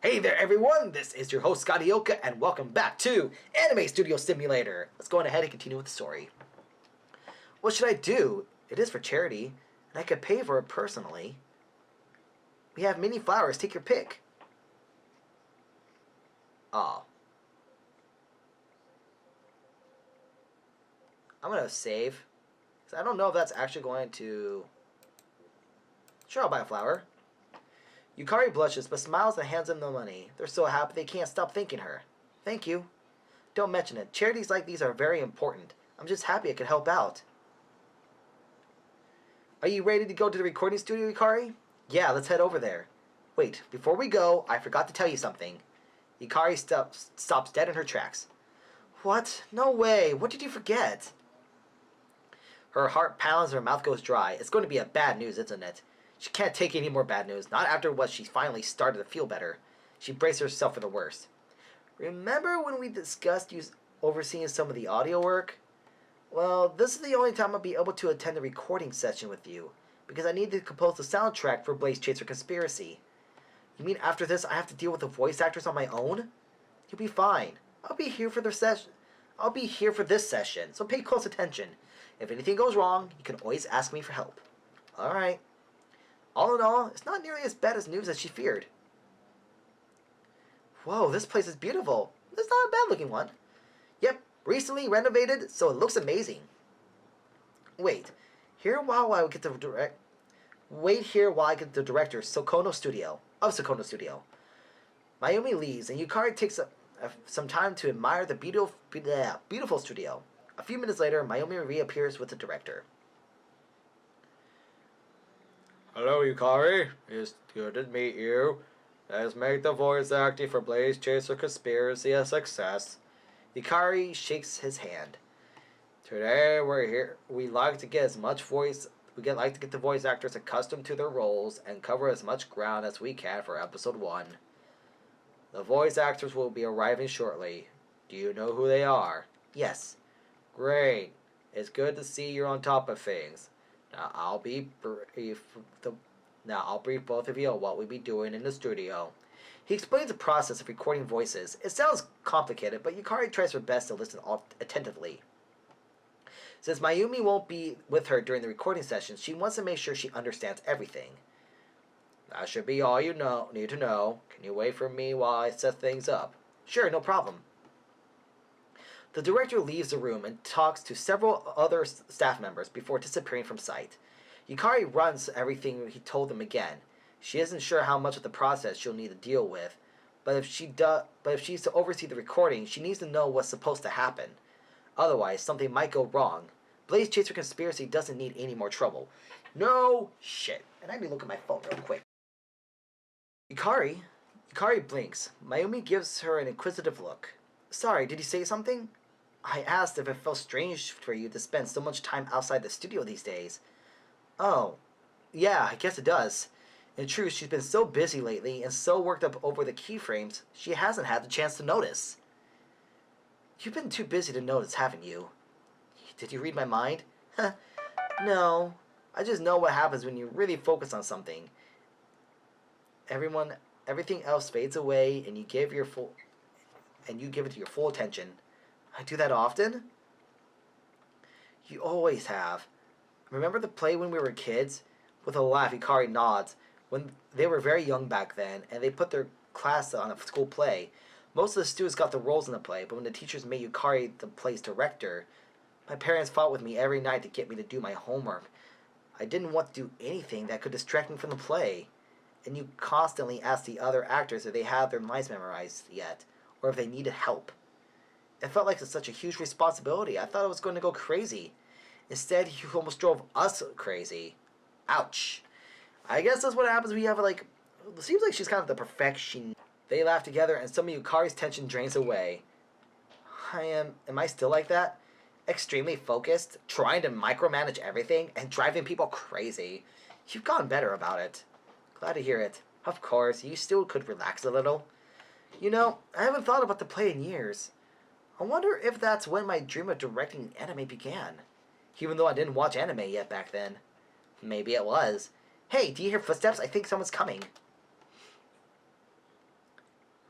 Hey there everyone, this is your host Scotty Oka and welcome back to Anime Studio Simulator. Let's go on ahead and continue with the story. What should I do? It is for charity, and I could pay for it personally. We have many flowers, take your pick. Oh. I'm gonna save. Because I don't know if that's actually going to... Sure, I'll buy a flower. Yukari blushes, but smiles and hands him the money. They're so happy they can't stop thanking her. Thank you. Don't mention it. Charities like these are very important. I'm just happy I could help out. Are you ready to go to the recording studio, Yukari? Yeah, let's head over there. Wait, before we go, I forgot to tell you something. Yukari stops dead in her tracks. What? No way. What did you forget? Her heart pounds and her mouth goes dry. It's going to be a bad news, isn't it? She can't take any more bad news, not after what she finally started to feel better. She braces herself for the worst. Remember when we discussed you overseeing some of the audio work? Well, this is the only time I'll be able to attend a recording session with you, because I need to compose the soundtrack for Blaze Chaser Conspiracy. You mean after this I have to deal with the voice actors on my own? You'll be fine. I'll be here for this session, so pay close attention. If anything goes wrong, you can always ask me for help. Alright. All in all, it's not nearly as bad as news as she feared. Whoa, this place is beautiful. It's not a bad looking one. Yep, recently renovated, so it looks amazing. Wait here while I get the director, Sokono Studio. Mayumi leaves, and Yukari takes some time to admire the beautiful studio. A few minutes later, Mayumi reappears with the director. Hello, Yukari. It's good to meet you. Let's make the voice acting for Blaze Chaser Conspiracy a success. Yukari shakes his hand. Today we're here. We like to get the voice actors accustomed to their roles and cover as much ground as we can for episode 1. The voice actors will be arriving shortly. Do you know who they are? Yes. Great. It's good to see you're on top of things. Now I'll brief both of you on what we'll be doing in the studio. He explains the process of recording voices. It sounds complicated, but Yukari tries her best to listen attentively. Since Mayumi won't be with her during the recording session, she wants to make sure she understands everything. That should be all you need to know. Can you wait for me while I set things up? Sure, no problem. The director leaves the room and talks to several other staff members before disappearing from sight. Yukari runs everything he told them again. She isn't sure how much of the process she'll need to deal with, but if she's to oversee the recording, she needs to know what's supposed to happen. Otherwise, something might go wrong. Blaze Chaser Conspiracy doesn't need any more trouble. No shit. And I need to look at my phone real quick. Yukari blinks. Mayumi gives her an inquisitive look. Sorry, did you say something? I asked if it felt strange for you to spend so much time outside the studio these days. Oh, yeah, I guess it does. In truth, she's been so busy lately and so worked up over the keyframes, she hasn't had the chance to notice. You've been too busy to notice, haven't you? Did you read my mind? No. I just know what happens when you really focus on something. Everything else fades away and you give it your full attention. I do that often? You always have. Remember the play when we were kids? With a laugh, Yukari nods. When they were very young back then, and they put their class on a school play. Most of the students got the roles in the play, but when the teachers made Yukari the play's director, my parents fought with me every night to get me to do my homework. I didn't want to do anything that could distract me from the play. And you constantly asked the other actors if they had their lines memorized yet, or if they needed help. It felt like such a huge responsibility. I thought I was going to go crazy. Instead, you almost drove us crazy. Ouch. I guess that's what happens when you have, it seems like she's kind of the perfection. They laugh together, and some of Yukari's tension drains away. Am I still like that? Extremely focused, trying to micromanage everything, and driving people crazy. You've gotten better about it. Glad to hear it. Of course, you still could relax a little. You know, I haven't thought about the play in years. I wonder if that's when my dream of directing anime began. Even though I didn't watch anime yet back then. Maybe it was. Hey, do you hear footsteps? I think someone's coming.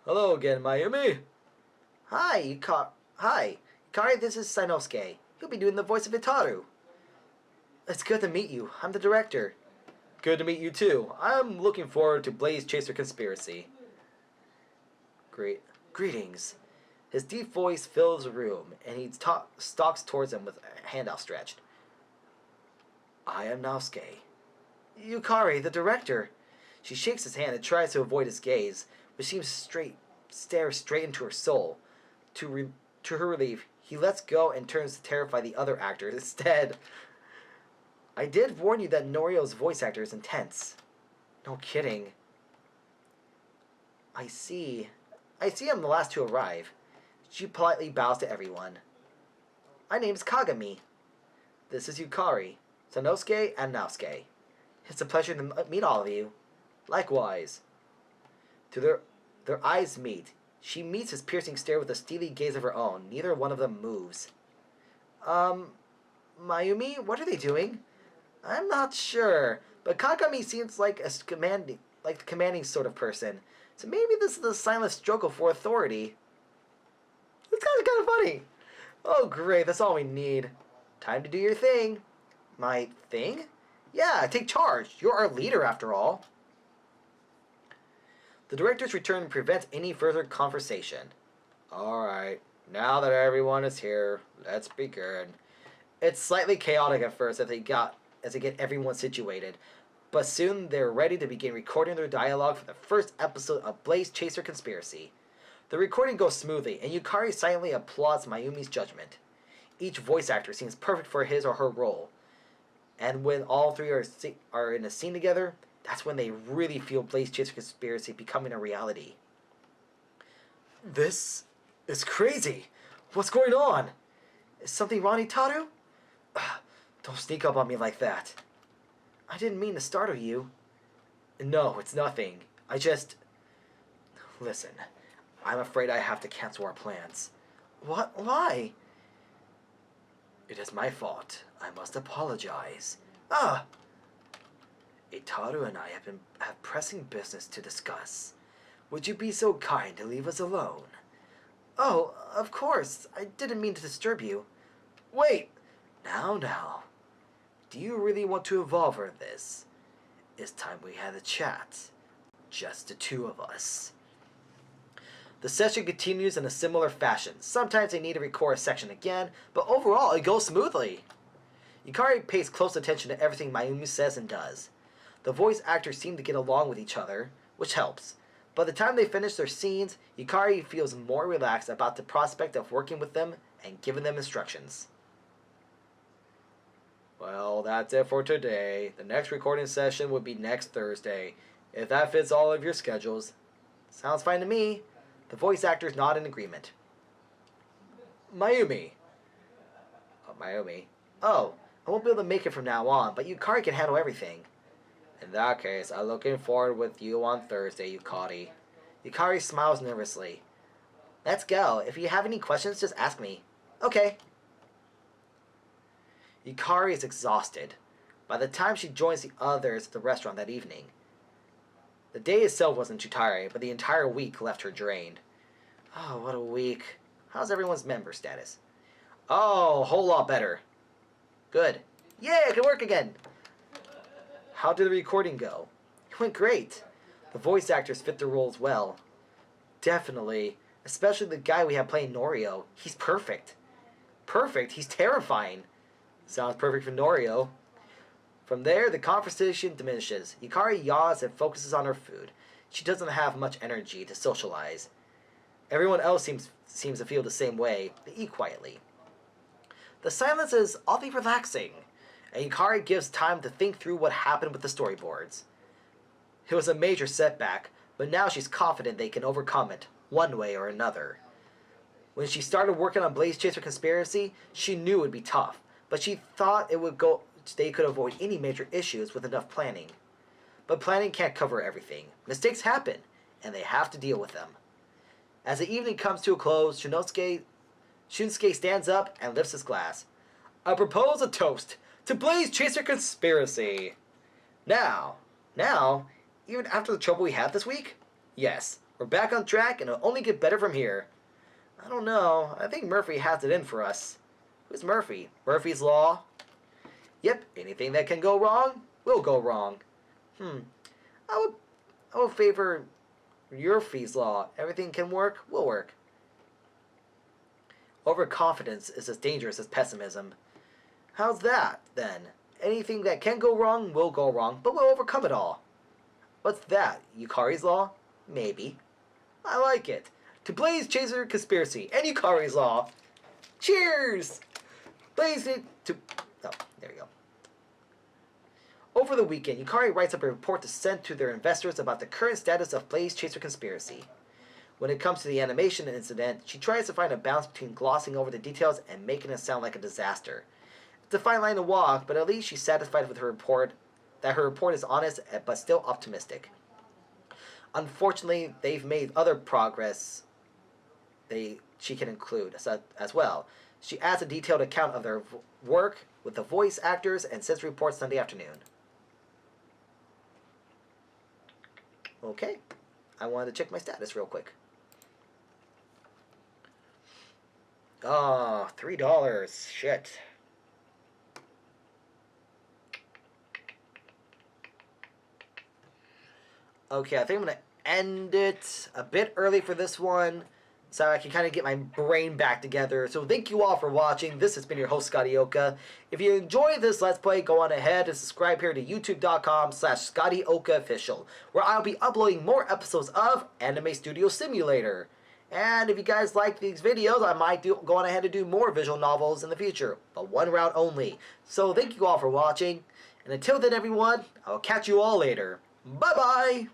Hello again, Mayumi. Hi, Yukari, this is Sainosuke. You'll be doing the voice of Itaru. It's good to meet you. I'm the director. Good to meet you too. I'm looking forward to Blaze Chaser Conspiracy. Greetings. His deep voice fills the room, and he stalks towards him with a hand outstretched. I am Naosuke. Yukari, the director. She shakes his hand and tries to avoid his gaze, but seems stare straight into her soul. To her relief, he lets go and turns to terrify the other actors instead. I did warn you that Norio's voice actor is intense. No kidding. I see. I'm the last to arrive. She politely bows to everyone. My name's Kagami. This is Yukari, Sanosuke, and Naosuke. It's a pleasure to meet all of you. Likewise. To their eyes meet. She meets his piercing stare with a steely gaze of her own. Neither one of them moves. Mayumi, what are they doing? I'm not sure, but Kagami seems like the commanding sort of person. So maybe this is the silent struggle for authority. It's kind of funny. Oh, great, that's all we need. Time to do your thing. My thing? Yeah, take charge. You're our leader, after all. The director's return prevents any further conversation. Alright, now that everyone is here, let's begin. It's slightly chaotic at first as they get everyone situated, but soon they're ready to begin recording their dialogue for the first episode of Blaze Chaser Conspiracy. The recording goes smoothly, and Yukari silently applauds Mayumi's judgment. Each voice actor seems perfect for his or her role, and when all three are in a scene together, that's when they really feel Blaze Chaser Conspiracy becoming a reality. This is crazy. What's going on? Is something wrong, Itaru? Don't sneak up on me like that. I didn't mean to startle you. No, it's nothing. I just... Listen, I'm afraid I have to cancel our plans. What? Why? It is my fault. I must apologize. Itaru and I have pressing business to discuss. Would you be so kind to leave us alone? Oh, of course. I didn't mean to disturb you. Wait! Now. Do you really want to involve her in this? It's time we had a chat. Just the two of us. The session continues in a similar fashion. Sometimes they need to record a section again, but overall it goes smoothly. Yukari pays close attention to everything Mayumi says and does. The voice actors seem to get along with each other, which helps. By the time they finish their scenes, Yukari feels more relaxed about the prospect of working with them and giving them instructions. Well, that's it for today. The next recording session will be next Thursday, if that fits all of your schedules. Sounds fine to me. The voice actors nod in agreement. Mayumi. Mayumi. Oh, I won't be able to make it from now on, but Yukari can handle everything. In that case, I'm looking forward with you on Thursday, Yukari. Yukari smiles nervously. Let's go. If you have any questions, just ask me. Okay. Yukari is exhausted by the time she joins the others at the restaurant that evening. The day itself wasn't too tiring, but the entire week left her drained. Oh, what a week. How's everyone's member status? Oh, a whole lot better. Good. Yay, I can work again. How did the recording go? It went great. The voice actors fit the roles well. Definitely. Especially the guy we have playing Norio. He's perfect. Perfect? He's terrifying. Sounds perfect for Norio. From there, the conversation diminishes. Yukari yawns and focuses on her food. She doesn't have much energy to socialize. Everyone else seems to feel the same way. They eat quietly. The silence is oddly relaxing, and Yukari gives time to think through what happened with the storyboards. It was a major setback, but now she's confident they can overcome it, one way or another. When she started working on Blaze Chaser Conspiracy, she knew it would be tough, but she thought they could avoid any major issues with enough planning. But planning can't cover everything. Mistakes happen, and they have to deal with them. As the evening comes to a close, Shunsuke stands up and lifts his glass. I propose a toast to Blaze Chaser Conspiracy. Now, even after the trouble we had this week? Yes, We're back on track and it'll only get better from here. I don't know. I think Murphy has it in for us. Who's Murphy? Murphy's Law? Yep, anything that can go wrong will go wrong. I would favor Murphy's Law. Everything can work, will work. Overconfidence is as dangerous as pessimism. How's that, then? Anything that can go wrong will go wrong, but we'll overcome it all. What's that? Yukari's Law? Maybe. I like it. To Blaze Chaser Conspiracy and Yukari's Law. Cheers! Blaze it to... Oh, there we go. Over the weekend, Yukari writes up a report to send to their investors about the current status of Blaze Chaser Conspiracy. When it comes to the animation incident, she tries to find a balance between glossing over the details and making it sound like a disaster. It's a fine line to walk, but at least she's satisfied with her report, that her report is honest but still optimistic. Unfortunately, they've made other progress she can include as well. She adds a detailed account of their work with the voice actors and sends reports Sunday afternoon. Okay, I wanted to check my status real quick. Oh, $3. Shit. Okay, I think I'm going to end it a bit early for this one, so I can kind of get my brain back together. So thank you all for watching. This has been your host, Scotty Oka. If you enjoyed this Let's Play, go on ahead and subscribe here to youtube.com/ScottyOkaOfficial, where I'll be uploading more episodes of Anime Studio Simulator. And if you guys like these videos, I might go on ahead and do more visual novels in the future, but one round only. So thank you all for watching, and until then everyone, I'll catch you all later. Bye-bye!